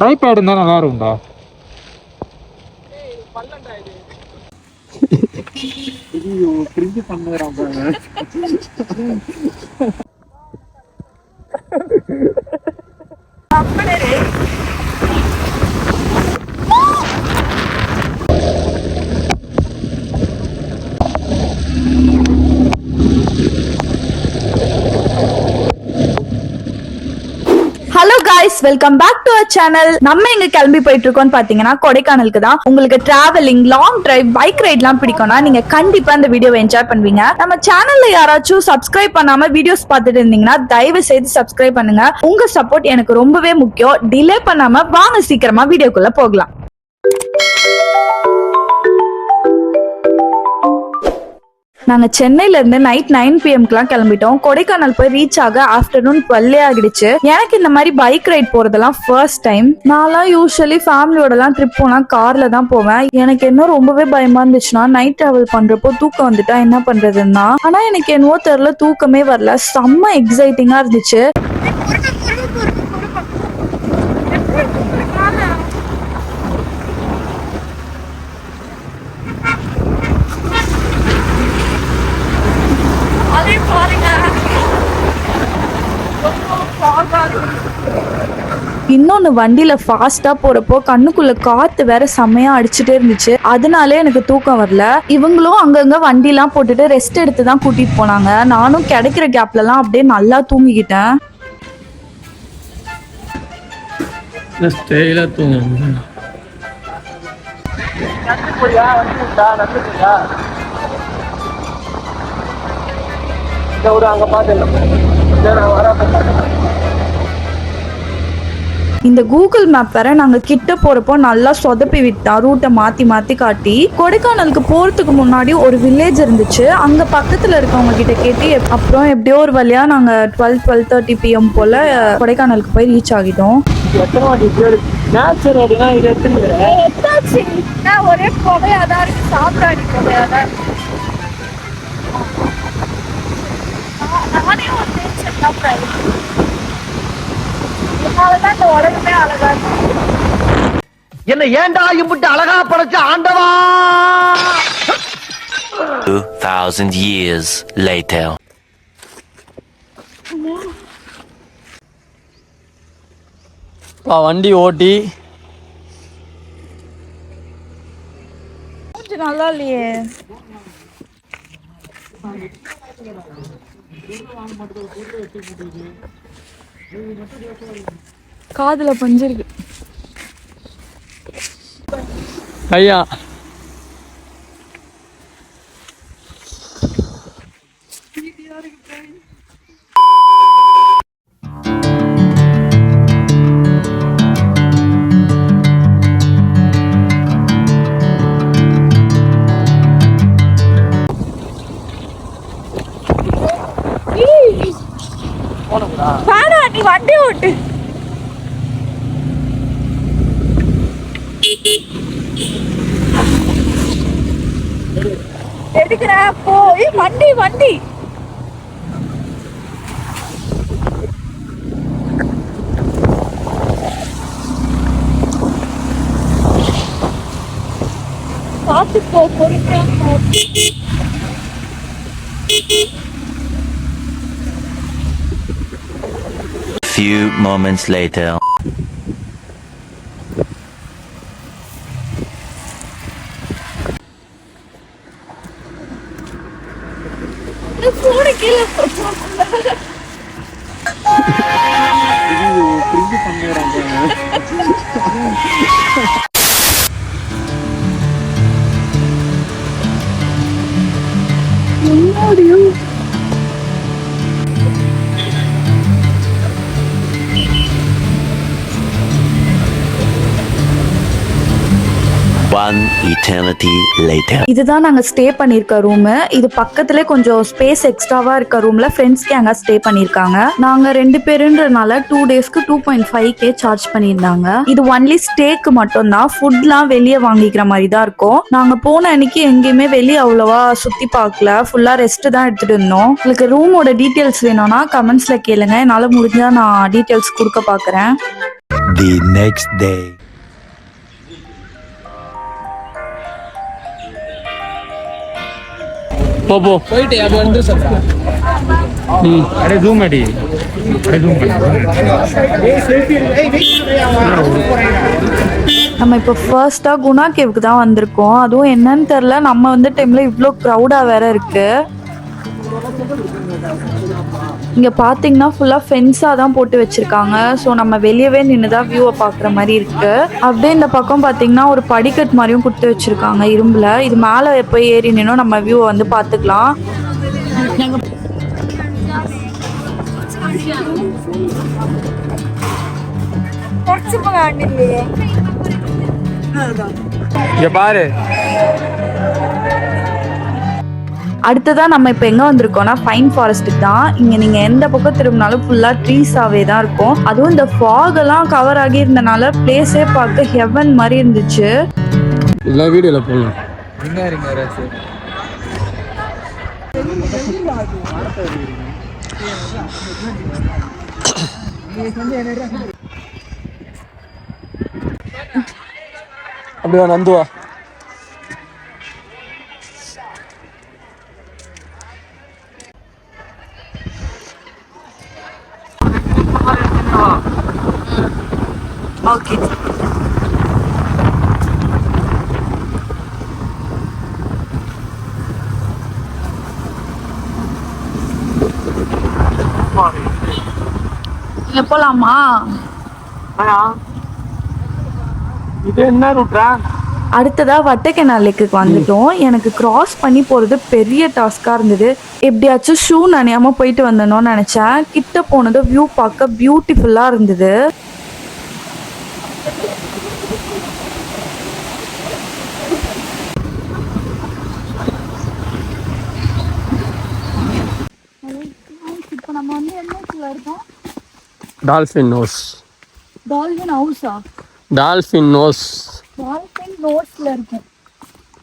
Tripod இருந்தா நல்லா இருக்கும்டா. ஐயோ கிரிஞ்சு பண்ணுறான் பாருங்க. Hello guys, welcome back to our channel. நம்ம எங்க கிளம்பி போயிட்டு இருக்கோம்னு பாத்தீங்கன்னா கொடைக்கானலுக்கு தான். உங்களுக்கு டிராவலிங், லாங் டிரைவ், பைக் ரைட்லாம் பிடிக்கும்னா நீங்க கண்டிப்பா இந்த வீடியோவை என்ஜாய் பண்ணுவீங்க. நம்ம சேனல்ல யாராச்சும் சப்ஸ்கிரைப் பண்ணாம வீடியோஸ் பார்த்துட்டு இருந்தீங்கன்னா தயவு செய்து சப்ஸ்கிரைப் பண்ணுங்க. உங்க சப்போர்ட் எனக்கு ரொம்பவே முக்கியம். டிலே பண்ணாம வாங்க சீக்கிரமா வீடியோக்குள்ள போகலாம். நாங்க சென்னையில இருந்து நைட் 9 PM கிளம்பிட்டோம். கொடைக்கானல் போய் ரீச் ஆக ஆஃப்டர்நூன் 12 ஆகிடுச்சு. எனக்கு இந்த மாதிரி பைக் ரைட் போறதெல்லாம் ஃபர்ஸ்ட் டைம். நான்லாம் யூஸ்வலி ஃபேமிலியோடலாம் ட்ரிப் போனா கார்ல தான் போவேன். எனக்கு என்ன ரொம்பவே பயமா இருந்துச்சுன்னா நைட் டிராவல் பண்றப்போ தூக்கம் வந்துட்டா என்ன பண்றதுன்னா, ஆனா எனக்கு என்னவோ தெரியல, தூக்கமே வரல. செம்ம எக்ஸைட்டிங்கா இருந்துச்சு. இன்னொன்னு, வண்டியில ஃபாஸ்டா போறப்போ கண்ணுக்குள்ள காத்து வேற செம்மையா அடிச்சுட்டே இருந்துச்சு. அதனாலே எனக்கு தூக்கம் வரல. இவங்களும் அங்கங்க வண்டி எல்லாம் போட்டுட்டு ரெஸ்ட் எடுத்து தான் கூட்டிட்டு போனாங்க. நானும் கிடைக்கிற கேப்ல எல்லாம் அப்படியே நல்லா தூங்கிக்கிட்டேன். இந்த கூகுள் மேப் வேற நாங்க கிட்ட போறப்போ நல்லா சொதப்பி விட்டா. ரூட்டை மாத்தி மாத்தி காட்டி. கொடைக்கானலுக்கு போறதுக்கு முன்னாடி ஒரு வில்லேஜ் இருந்துச்சு. அங்க பக்கத்துல இருக்கவங்க கிட்ட கேட்டு அப்புறம் எப்படியோ ஒரு வழியா நாங்க 12:30 PM போல கொடைக்கானலுக்கு போய் ரீச் ஆகிட்டோம். ஒரே புகையாதான் இருக்கு, சாப்பிடாடி புகையாதான். நானே ஒரு என்ன ஏண்டா இம்புட்டு அழகா படைச்ச ஆண்டவா. 2000 years later. வண்டி ஓட்டி நல்லா இல்லையே. காதுல பஞ்சிருக்கு ஐயா. வேணா, நீ வண்டி ஓட்டு. எடுக்கிற போய் வண்டி வண்டி பார்த்து போ. பொறுமையா போ. Few moments later. கிரிஞ்சு பண்ணுறான் முன்னாடியும் 1 eternity later. இதுதான் நாங்க ஸ்டே பண்ணிருக்க ரூம். இது பக்கத்துல கொஞ்சம் ஸ்பேஸ் எக்ஸ்ட்ராவா இருக்க ரூம்ல ஃப்ரெண்ட்ஸ்க்கு அங்க ஸ்டே பண்ணிருக்காங்க. நாங்க 2 பேருன்றனால 2 டேஸ்க்கு 2.5K சார்ஜ் பண்ணிருந்தாங்க. இது ஒன்லி ஸ்டேக்கு மட்டும் தான். ஃபுட்லாம் வெளியே வாங்கிக்கிற மாதிரி தான் இருக்கும். நாங்க போன அன்னைக்கு எங்கேயுமே வெளியே அவ்வளவா சுத்தி பார்க்கல. ஃபுல்லா ரெஸ்ட் தான் எடுத்துட்டு இருந்தோம். உங்களுக்கு ரூமோட டீட்டெயில்ஸ் வேணும்னா கமெண்ட்ஸ்ல கேளுங்க. என்னால முடிஞ்சா நான் டீட்டெயில்ஸ் கொடுக்க பாக்குறேன். The next day. போ போ போயிட்டு அது வந்து சொல்றா. अरे जूम अड़ी अरे जूम நம்ம இப்போ ஃபர்ஸ்டா குணா கேவுக்கு தான் வந்திருக்கோம். அதுவும் என்னன்னு தெரியல, நம்ம வந்து டைம்ல இவ்வளோ க்ரௌடா வேற இருக்கு. இங்க பாத்தீங்கன்னா ஃபுல்லா ஃபென்ஸா தான் போட்டு வச்சிருக்காங்க. ஸோ நம்ம வெளியவே நின்று தான் வியூவை பார்க்குற மாதிரி இருக்கு. அப்படியே இந்த பக்கம் பாத்தீங்கன்னா ஒரு படிக்கட் மாதிரியும் கொடுத்து வச்சிருக்காங்க இரும்புல. இது மேலே போய் ஏறி நின்னும் நம்ம வியூவை வந்து பார்த்துக்கலாம். ये பாரு. அடுத்ததா நம்ம இப்போ எங்க வந்திருக்கோம்னா ஃபைன் ஃபாரஸ்ட்டுக்கு தான். இங்க நீங்க எந்த பக்கம் திரும்பினாலும் ஃபுல்லா ட்ரீஸாவே தான் இருக்கும். அதுவும் இந்த ஃபாக் எல்லாம் கவர் ஆகி இருந்தனால பிளேஸே பார்க்க ஹெவன் மாதிரி இருந்துச்சு. எல்லா வீடியோல போடலாம். எங்க இருங்க ராசு. அப்படியே நந்து வா. ஓகே. இங்க போலாமா? இது என்ன ரூட்ரா? அடுத்ததா வட்டக்கெனால் லேக்குக்கு வந்துட்டோம். எனக்கு கிராஸ் பண்ணி போறது பெரிய டாஸ்கா இருந்தது. எப்படியாச்சும் ஷூ நனையாம போயிட்டு வந்தணும்னு நினைச்சேன். கிட்ட போனது வியூ பார்க்க பியூட்டிஃபுல்லா இருந்தது. இப்போ நம்ம வந்து என்ன இருக்கோம்? Dolphin nose. டால்ஃபின் ஹவுஸா? Dolphin nose. டால்ஃபின் நோஸ்ல இருக்கும்.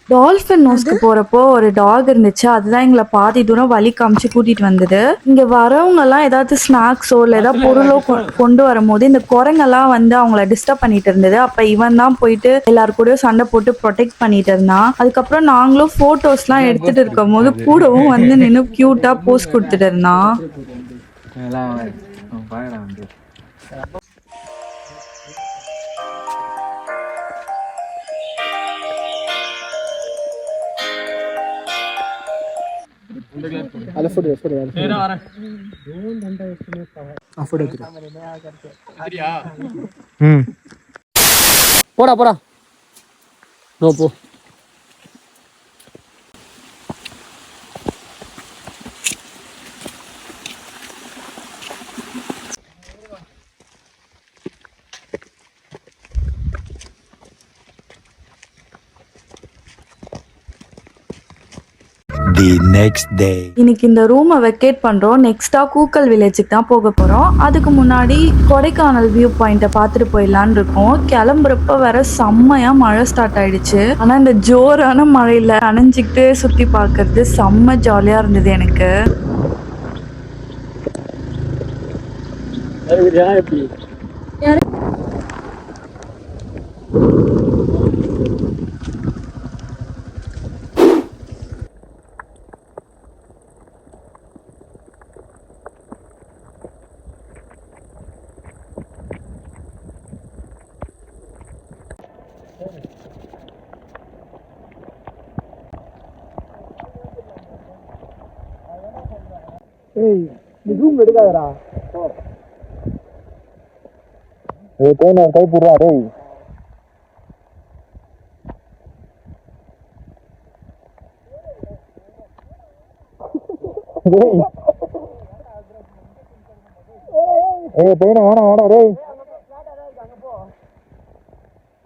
டால்ஃபின் நோஸ்க்கு போறப்போ ஒரு டாக் இருந்துச்சு. அதுதான் எங்களை பாதி தூரம் வழி காமிச்சு கூட்டிட்டு வந்தது. இங்க வரவங்க எல்லாம் ஏதாவது ஸ்நாக்ஸோ இல்ல ஏதாவது பொருளோ கொண்டு வரும்போது இந்த குரங்கெல்லாம் வந்து அவங்கள டிஸ்டர்ப் பண்ணிட்டு இருந்தது. அப்ப இவன் தான் போயிட்டு எல்லாரு கூடயும் சண்டை போட்டு ப்ரொடெக்ட் பண்ணிட்டு இருந்தான். அதுக்கப்புறம் நாங்களும் போட்டோஸ் எல்லாம் எடுத்துட்டு இருக்கும் போது கூடவும் வந்து நின்று கியூட்டா போஸ் கொடுத்துட்டு இருந்தான். போடா போடா. நோ போ. The next day. இன்னைக்கு இந்த ரூமை வெக்கேட் பண்றோம். நெக்ஸ்டா கூக்கல் வில்லேஜுக்கு தான் போக போறோம். அதுக்கு முன்னாடி கொடைக்கானல் வியூ பாயிண்ட்டை பார்த்துட்டு போயிடலான்னு இருக்கோம். கிளம்புறப்ப வேற செம்மையா மழை ஸ்டார்ட் ஆயிடுச்சு. ஆனா இந்த ஜோரான மழையில நனைஞ்சுக்கிட்டு சுத்தி பார்க்கறது செம்ம ஜாலியா இருந்தது எனக்கு. எப்படி ஜூம் எடுக்காதடா. கை போடுறா டேய். ஏய் பேனா வாடா வாடா டேய்.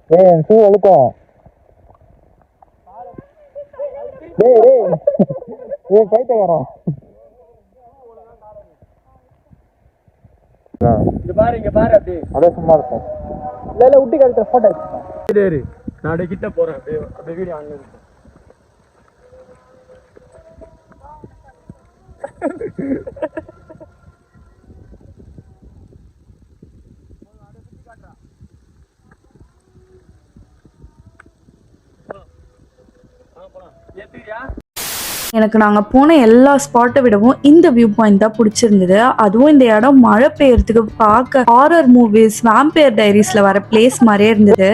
ஏய் ஷூ அழுக்கும். டேய் டேய். ஏய் பைத்தியக்காரன். இங்க பாரு அப்படியே. அதே சும்மா இருக்கும். இல்ல விட்டு கரெக்டா போட்டோ எடுத்து. நான் கிட்ட போறேன். அப்படியே வீடியோ ஆன்ல இருக்கு. எனக்கு நாங்கள் போன எல்லா ஸ்பாட்டை விடவும் இந்த வியூ பாயிண்ட் தான் பிடிச்சிருந்தது. அதுவும் இந்த இடம் மழை பெய்யறதுக்கு பார்க்க ஹாரர் மூவிஸ், வேம்பயர் டைரிஸ்ல வர பிளேஸ் மாதிரியே இருந்தது.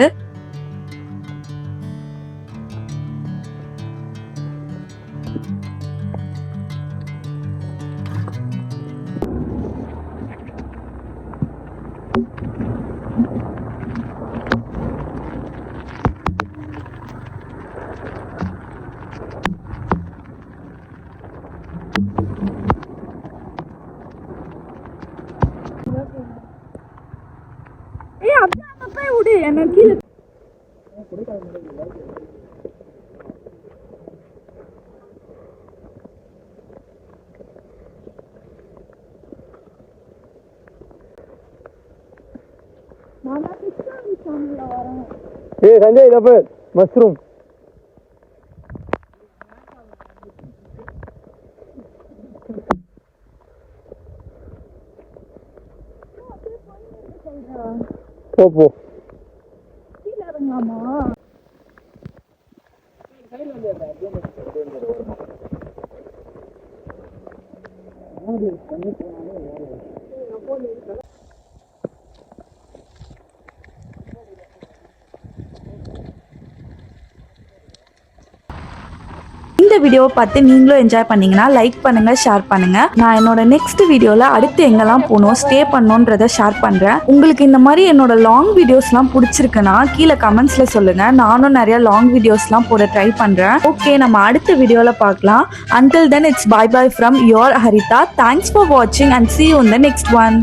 ஏய் சஞ்சய் இத பாரு மஷ்ரூம். போ இந்த வீடியோவை பார்த்து நீங்களும் என்ஜாய் பண்ணீங்கன்னா லைக் பண்ணுங்க, ஷேர் பண்ணுங்க. நான் என்னோட நெக்ஸ்ட் வீடியோல அடுத்து எங்கெல்லாம் போகணும், ஸ்டே பண்ணணுன்றத ஷேர் பண்றேன். உங்களுக்கு இந்த மாதிரி என்னோட லாங் வீடியோஸ்லாம் பிடிச்சிருக்குன்னா கீழே கமெண்ட்ஸ்ல சொல்லுங்க. நானும் நிறைய லாங் வீடியோஸ்லாம் போட ட்ரை பண்றேன். ஓகே, நம்ம அடுத்த வீடியோல பார்க்கலாம். Until then, it's bye bye from your Harita. Thanks for watching and see you in the next one.